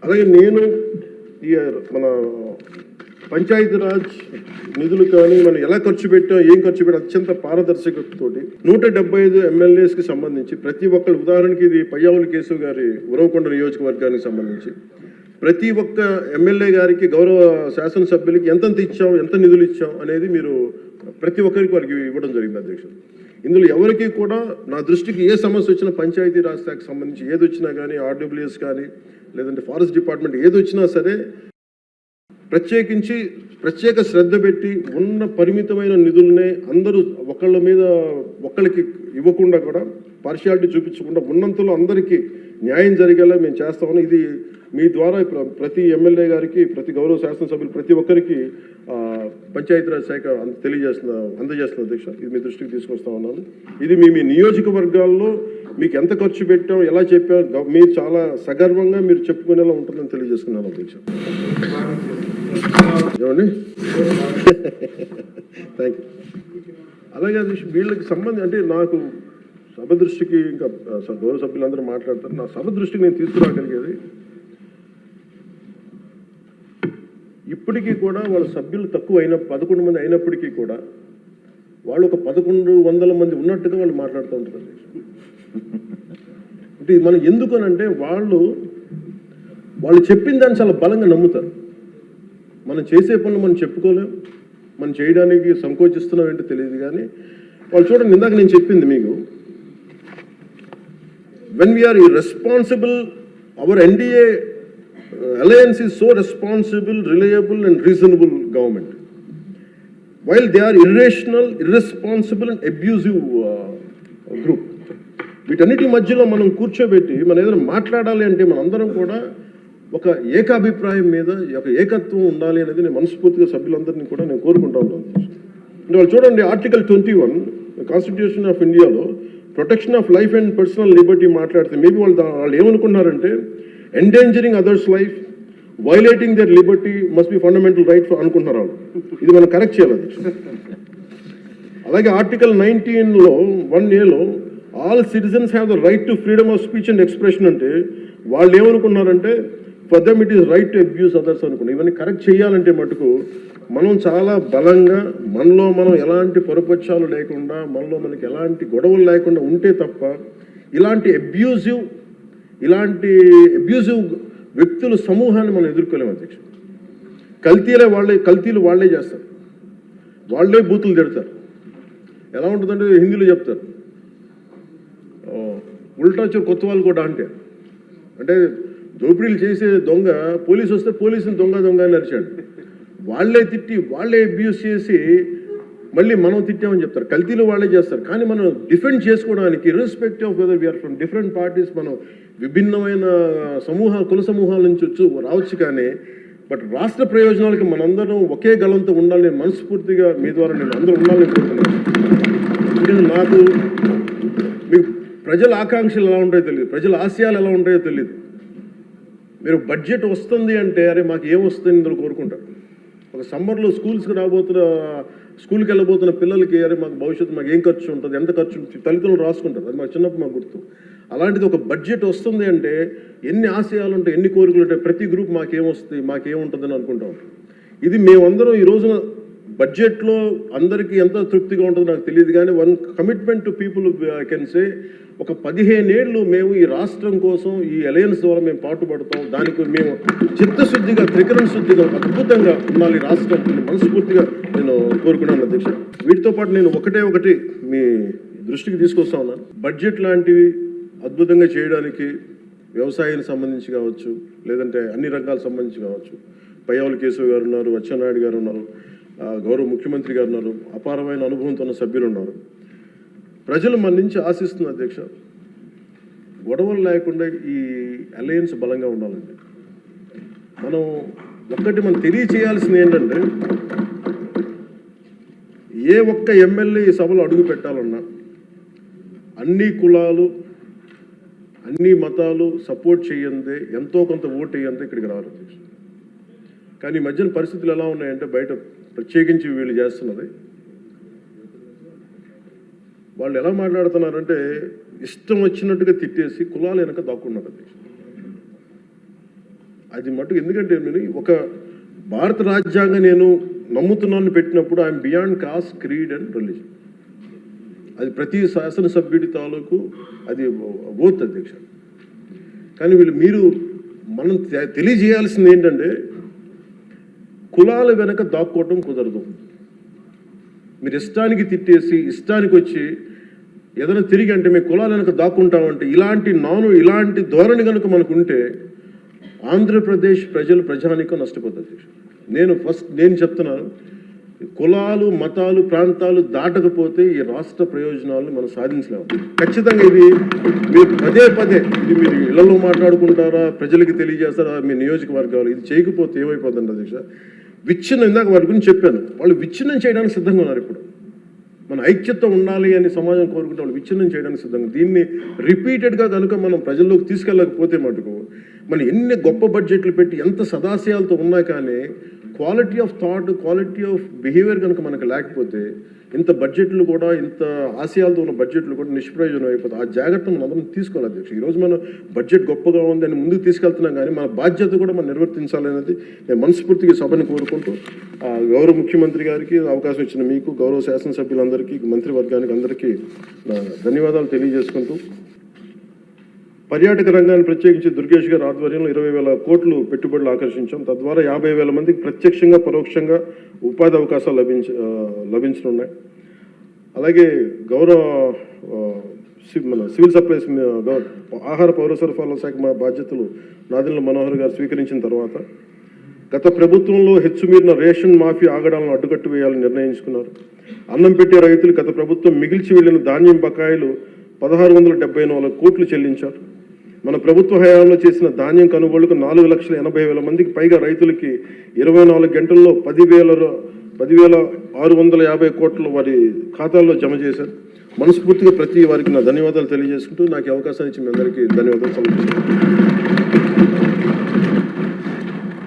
అలాగే నేను ఈ మన పంచాయతీరాజ్ నిధులు కానీ మనం ఎలా ఖర్చు పెట్టాం, ఏం ఖర్చు పెట్టాం అత్యంత పారదర్శకతతోటి 175 ఎమ్మెల్యేస్కి సంబంధించి ప్రతి ఒక్కరు, ఉదాహరణకి ఇది పయ్యావుల కేశవ్ గారి ఉరవకొండ నియోజకవర్గానికి సంబంధించి ప్రతి ఒక్క ఎమ్మెల్యే గారికి, గౌరవ శాసనసభ్యులకి ఎంతెంత ఇచ్చాం, ఎంత నిధులు ఇచ్చాం అనేది మీరు ప్రతి ఒక్కరికి వారికి ఇవ్వడం జరిగింది అధ్యక్షుడు. ఇందులో ఎవరికి కూడా నా దృష్టికి ఏ సమస్య వచ్చినా, పంచాయతీరాజ్ శాఖకు సంబంధించి ఏది వచ్చినా కానీ, ఆర్డబ్ల్యూఎస్ కానీ లేదంటే ఫారెస్ట్ డిపార్ట్మెంట్ ఏది వచ్చినా సరే ప్రత్యేక శ్రద్ధ పెట్టి ఉన్న పరిమితమైన నిధులనే అందరూ ఒకళ్ళ మీద ఒకళ్ళకి ఇవ్వకుండా కూడా పార్షియాలిటీ చూపించకుండా ఉన్నంతలో అందరికీ న్యాయం జరిగేలా మేము చేస్తామని, ఇది మీ ద్వారా ప్రతి ఎమ్మెల్యే గారికి, ప్రతి గౌరవ శాసనసభ్యులు ప్రతి ఒక్కరికి పంచాయతీరాజ్ శాఖ అందజేస్తున్న అధ్యక్ష. ఇది మీ దృష్టికి తీసుకొస్తా ఉన్నాను. ఇది మీ నియోజకవర్గాల్లో మీకు ఎంత ఖర్చు పెట్టాం, ఎలా చెప్పాం, మీరు చాలా సగర్వంగా మీరు చెప్పుకునేలా ఉంటుందని తెలియజేసుకున్నాను అధ్యక్ష. ఏమండి థ్యాంక్ యూ. అలాగే అధ్యక్ష, వీళ్ళకి సంబంధం అంటే నాకు సభ దృష్టికి, ఇంకా గౌరవ సభ్యులందరూ మాట్లాడతారు, నా సభ దృష్టికి నేను తీసుకురాగలిగేది ఇప్పటికీ కూడా వాళ్ళ సభ్యులు తక్కువ 11 మంది అయినప్పటికీ కూడా వాళ్ళు ఒక 1100 మంది ఉన్నట్టుగా వాళ్ళు మాట్లాడుతూ ఉంటారు. అంటే మనం ఎందుకనంటే వాళ్ళు చెప్పిన దాన్ని చాలా బలంగా నమ్ముతారు. మనం చేసే పనులు మనం చెప్పుకోలేం, మనం చేయడానికి సంకోచిస్తున్నాం ఏంటో తెలియదు. కానీ వాళ్ళు చూడండి, ఇందాక నేను చెప్పింది మీకు, when we are irresponsible, our NDA alliance is so responsible, reliable and reasonable government, while they are irrational, irresponsible and abusive group. వీటన్నిటి మధ్యలో మనం కూర్చోబెట్టి మనం ఏదైనా మాట్లాడాలి అంటే మనందరం కూడా ఒక ఏకాభిప్రాయం మీద ఒక ఏకత్వం ఉండాలి అనేది నేను మనస్ఫూర్తిగా సభ్యులందరినీ కూడా నేను కోరుకుంటా ఉన్నాను. అంటే వాళ్ళు చూడండి, ఆర్టికల్ 21 కాన్స్టిట్యూషన్ ఆఫ్ ఇండియాలో protection of life and personal liberty మాట్లాడితే మేబీ వాళ్ళు ఏమనుకున్నారంటే endangering others life, violating their liberty must be fundamental right అనుకుంటున్నారు వాళ్ళు. ఇది మనం కరెక్ట్ చేయాలి. అలాగే ఆర్టికల్ 19లో 1A all citizens have the right to freedom of speech and expression అంటే వాళ్ళు ఏమనుకున్నారంటే for them it is right to abuse others అనుకున్నారు. ఇవన్నీ కరెక్ట్ చేయాలంటే మటుకు మనం చాలా బలంగా మనలో మనం ఎలాంటి పొరపక్షాలు లేకుండా, మనలో మనకి ఎలాంటి గొడవలు లేకుండా ఉంటే తప్ప ఇలాంటి అబ్యూజివ్ వ్యక్తుల సమూహాన్ని మనం ఎదుర్కోలేము అధ్యక్ష. కల్తీలు వాళ్ళే చేస్తారు, వాళ్ళే బూతులు తిడతారు. ఎలా ఉంటుందంటే హిందీలో చెప్తారు, ఉల్టా చోర్ కొత్త వాళ్ళు కూడా అంటే దోపిడీలు చేసే దొంగ పోలీసు వస్తే పోలీసుని దొంగ అని అరిచాడు. వాళ్ళే తిట్టి, వాళ్ళే అబ్యూస్ చేసి మళ్ళీ మనం తిట్టామని చెప్తారు. కల్తీలు వాళ్ళే చేస్తారు. కానీ మనం డిఫెండ్ చేసుకోవడానికి irrespective of whether we are from different parties, మనం విభిన్నమైన కుల సమూహాల నుంచి రావచ్చు. కానీ బట్ రాష్ట్ర ప్రయోజనాలకి మనందరం ఒకే గలంతో ఉండాలని మనస్ఫూర్తిగా మీ ద్వారా నేను అందరూ ఉండాలని కోరుతున్నాను. ఎందుకంటే నాకు మీకు ప్రజల ఆకాంక్షలు ఎలా ఉంటాయో తెలియదు, ప్రజల ఆశయాలు ఎలా ఉంటాయో తెలియదు. మీరు బడ్జెట్ వస్తుంది అంటే అరే మాకు ఏం వస్తుంది ఇందులో కోరుకుంటారు. ఒక సమ్మర్లో స్కూల్కి వెళ్ళబోతున్న పిల్లలకి అరే మాకు భవిష్యత్తు, మాకు ఏం ఖర్చు ఉంటుంది, ఎంత ఖర్చు ఉంటుంది, తల్లిదండ్రులు రాసుకుంటారు. అది మాకు చిన్నప్పుడు మాకు గుర్తు. అలాంటిది ఒక బడ్జెట్ వస్తుంది అంటే ఎన్ని ఆశయాలు ఉంటాయి, ఎన్ని కోరికలు ఉంటాయి, ప్రతి గ్రూప్ మాకేమొస్తుంది, మాకేముంటుందని అనుకుంటాం. ఇది మేమందరం ఈ రోజున బడ్జెట్లో అందరికీ ఎంత తృప్తిగా ఉంటుందో నాకు తెలియదు. కానీ one commitment to people I can say, ఒక 15 ఏళ్ళు మేము ఈ రాష్ట్రం కోసం ఈ అలయన్స్ ద్వారా మేము పాటుపడతాం. దానికి మేము చిత్తశుద్ధిగా, త్రికరణ శుద్ధిగా అద్భుతంగా ఉండాలి రాష్ట్రం మనస్ఫూర్తిగా నేను కోరుకున్నాను అధ్యక్ష. వీటితో పాటు నేను ఒకటి మీ దృష్టికి తీసుకొస్తా ఉన్నాను. బడ్జెట్ లాంటివి అద్భుతంగా చేయడానికి వ్యవసాయానికి సంబంధించి కావచ్చు, లేదంటే అన్ని రంగాలకు సంబంధించి కావచ్చు, పయ్యావుల కేశవ్ గారు ఉన్నారు, అచ్చెన్నాయుడు గారు ఉన్నారు, గౌరవ ముఖ్యమంత్రి గారు ఉన్నారు, అపారమైన అనుభవంతో ఉన్న సభ్యులు ఉన్నారు. ప్రజలు మన నుంచి ఆశిస్తున్న అధ్యక్ష, గొడవలు లేకుండా ఈ అలయన్స్ బలంగా ఉండాలండి. మనం తెలియచేయాల్సింది ఏంటంటే, ఏ ఒక్క ఎమ్మెల్యే ఈ సభలో అడుగు పెట్టాలన్నా అన్ని కులాలు, అన్ని మతాలు సపోర్ట్ చేయందే, ఎంతో కొంత ఓటు వేయందే ఇక్కడికి రావాలి అధ్యక్ష. కానీ ఈ మధ్యన పరిస్థితులు ఎలా ఉన్నాయంటే, బయట ప్రత్యేకించి వీళ్ళు చేస్తున్నది, వాళ్ళు ఎలా మాట్లాడుతున్నారంటే ఇష్టం వచ్చినట్టుగా తిట్టేసి కులాలు వెనక దాక్కున్నారు అధ్యక్ష. అది మటుకు ఎందుకంటే నేను ఒక భారత రాజ్యాంగం నేను నమ్ముతున్నాను పెట్టినప్పుడు I'm beyond cost creed and religion. అది ప్రతి శాసనసభ్యుడి తాలూకు అది ఓత్ అధ్యక్ష. కానీ మీరు మనం తెలియజేయాల్సింది ఏంటంటే కులాల వెనక దాక్కోవటం కుదరదు. మీరు ఇష్టానికి తిట్టేసి ఇష్టానికి వచ్చి ఏదైనా తిరిగి అంటే మేము కులాల వెనక దాక్కుంటామంటే ఇలాంటి ధోరణి కనుక మనకు ఉంటే ఆంధ్రప్రదేశ్ ప్రజానికం నష్టపోతుంది. నేను చెప్తున్నాను, కులాలు మతాలు ప్రాంతాలు దాటకపోతే ఈ రాష్ట్ర ప్రయోజనాలను మనం సాధించలేము. ఖచ్చితంగా ఇది మీరు పదే ఇది మీరు ఇళ్లలో మాట్లాడుకుంటారా, ప్రజలకి తెలియజేస్తారా, మీ నియోజకవర్గాలు ఇది చేయకపోతే ఏమైపోతుంది అధ్యక్ష? విచ్ఛిన్నం, ఇందాక వాటి గురించి చెప్పాను, వాళ్ళు విచ్ఛిన్నం చేయడానికి సిద్ధంగా ఉన్నారు. ఇప్పుడు మన ఐక్యత ఉండాలి అని సమాజం కోరుకుంటే వాళ్ళు విచ్ఛిన్నం చేయడానికి సిద్ధంగా. దీన్ని రిపీటెడ్గా కనుక మనం ప్రజల్లోకి తీసుకెళ్ళకపోతే మటుకు మనం ఎన్ని గొప్ప బడ్జెట్లు పెట్టి ఎంత సదాశయాలతో ఉన్నా కానీ quality of thought, quality of behaviour కనుక మనకు లేకపోతే ఇంత బడ్జెట్లు కూడా, ఇంత ఆశయాలతో ఉన్న బడ్జెట్లు కూడా నిష్ప్రయోజనం అయిపోతాయి. ఆ జాగ్రత్త మనం అందరం తీసుకోవాలి అధ్యక్ష. ఈరోజు మనం బడ్జెట్ గొప్పగా ఉంది అని ముందుకు తీసుకెళ్తున్నాం, కానీ మన బాధ్యత కూడా మనం నిర్వర్తించాలనేది నేను మనస్ఫూర్తిగా సభను కోరుకుంటూ గౌరవ ముఖ్యమంత్రి గారికి అవకాశం ఇచ్చిన మీకు, గౌరవ శాసనసభ్యులందరికీ, మంత్రివర్గానికి అందరికీ ధన్యవాదాలు తెలియజేసుకుంటూ, పర్యాటక రంగాన్ని ప్రత్యేకించి దుర్గేష్ గారి ఆధ్వర్యంలో 20,000 కోట్లు పెట్టుబడులు ఆకర్షించాం. తద్వారా 50,000 మందికి ప్రత్యక్షంగా పరోక్షంగా ఉపాధి అవకాశాలు లభించనున్నాయి. అలాగే గౌరవ మన సివిల్ సప్లైస్ ఆహార పౌర సరఫరాల శాఖ బాధ్యతలు నాదెండ్ల మనోహర్ గారు స్వీకరించిన తర్వాత గత ప్రభుత్వంలో హెచ్చుమీరిన రేషన్ మాఫీ ఆగడాలను అడ్డుకట్టు వేయాలని నిర్ణయించుకున్నారు. అన్నం పెట్టే రైతులు గత ప్రభుత్వం మిగిల్చి వెళ్లిన ధాన్యం బకాయిలు 1,674 కోట్లు చెల్లించారు. మన ప్రభుత్వ హయాంలో చేసిన ధాన్యం కొనుగోలుకు 4,80,000 మందికి పైగా రైతులకి 24 గంటల్లో 10,650 కోట్లు వారి ఖాతాల్లో జమ చేశారు. మనస్ఫూర్తిగా ప్రతి వారికి నా ధన్యవాదాలు తెలియజేసుకుంటూ నాకు అవకాశం ఇచ్చి మీ అందరికీ ధన్యవాదాలు సమర్పిస్తున్నాను.